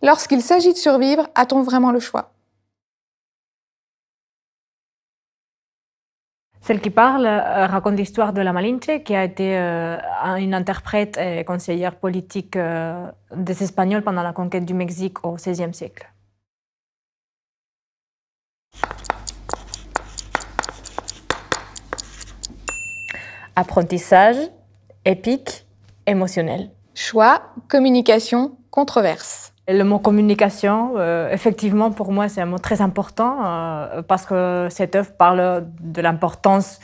Lorsqu'il s'agit de survivre, a-t-on vraiment le choix? Celle qui parle raconte l'histoire de la Malinche, qui a été une interprète et conseillère politique des Espagnols pendant la conquête du Mexique au XVIe siècle. Apprentissage, épique, émotionnel. Choix, communication, controverse. Le mot communication, effectivement, pour moi, c'est un mot très important parce que cette œuvre parle de l'importance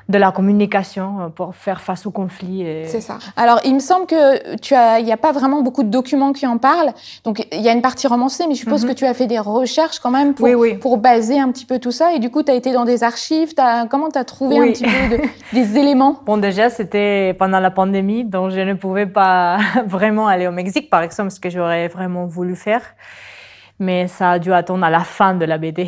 de la communication pour faire face au conflit. C'est ça. Alors, il me semble que il n'y a pas vraiment beaucoup de documents qui en parlent. Donc, il y a une partie romancée, mais je suppose que tu as fait des recherches quand même pour baser un petit peu tout ça. Et du coup, tu as été dans des archives. Comment tu as trouvé un petit peu des éléments? Bon, déjà, c'était pendant la pandémie, donc je ne pouvais pas vraiment aller au Mexique, par exemple, ce que j'aurais vraiment voulu faire. Mais ça a dû attendre à la fin de la BD.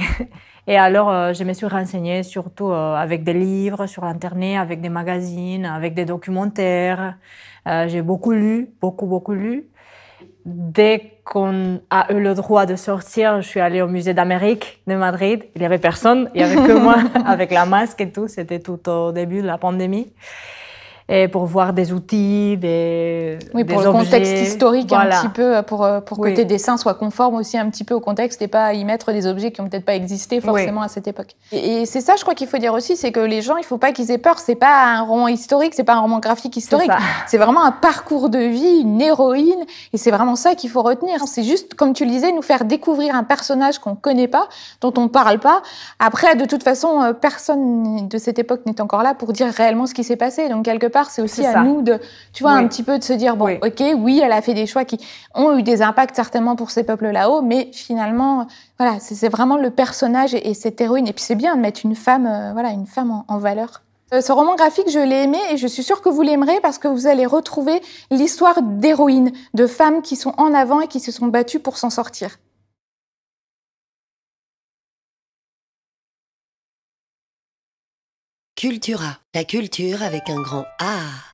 Et alors, je me suis renseignée surtout avec des livres sur Internet, avec des magazines, avec des documentaires. J'ai beaucoup lu, beaucoup lu. Dès qu'on a eu le droit de sortir, je suis allée au musée d'Amérique de Madrid. Il n'y avait personne, il n'y avait que moi avec la masque et tout. C'était tout au début de la pandémie. Et pour voir des outils, des pour le objets, contexte historique voilà. Un petit peu, pour que tes dessins soient conformes aussi un petit peu au contexte et pas y mettre des objets qui n'ont peut-être pas existé forcément à cette époque. Et c'est ça, je crois qu'il faut dire aussi, c'est que les gens, il faut pas qu'ils aient peur. C'est pas un roman historique, c'est pas un roman graphique historique. C'est vraiment un parcours de vie, une héroïne, et c'est vraiment ça qu'il faut retenir. C'est juste, comme tu le disais, nous faire découvrir un personnage qu'on connaît pas, dont on parle pas. Après, de toute façon, personne de cette époque n'est encore là pour dire réellement ce qui s'est passé. Donc quelque part, c'est aussi à nous de, tu vois, un petit peu de se dire, bon, ok, oui, elle a fait des choix qui ont eu des impacts certainement pour ces peuples là-haut, mais finalement, voilà, c'est vraiment le personnage et cette héroïne. Et puis c'est bien de mettre une femme, une femme en valeur. Ce roman graphique, je l'ai aimé et je suis sûre que vous l'aimerez parce que vous allez retrouver l'histoire d'héroïnes, de femmes qui sont en avant et qui se sont battues pour s'en sortir. Cultura, la culture avec un grand A.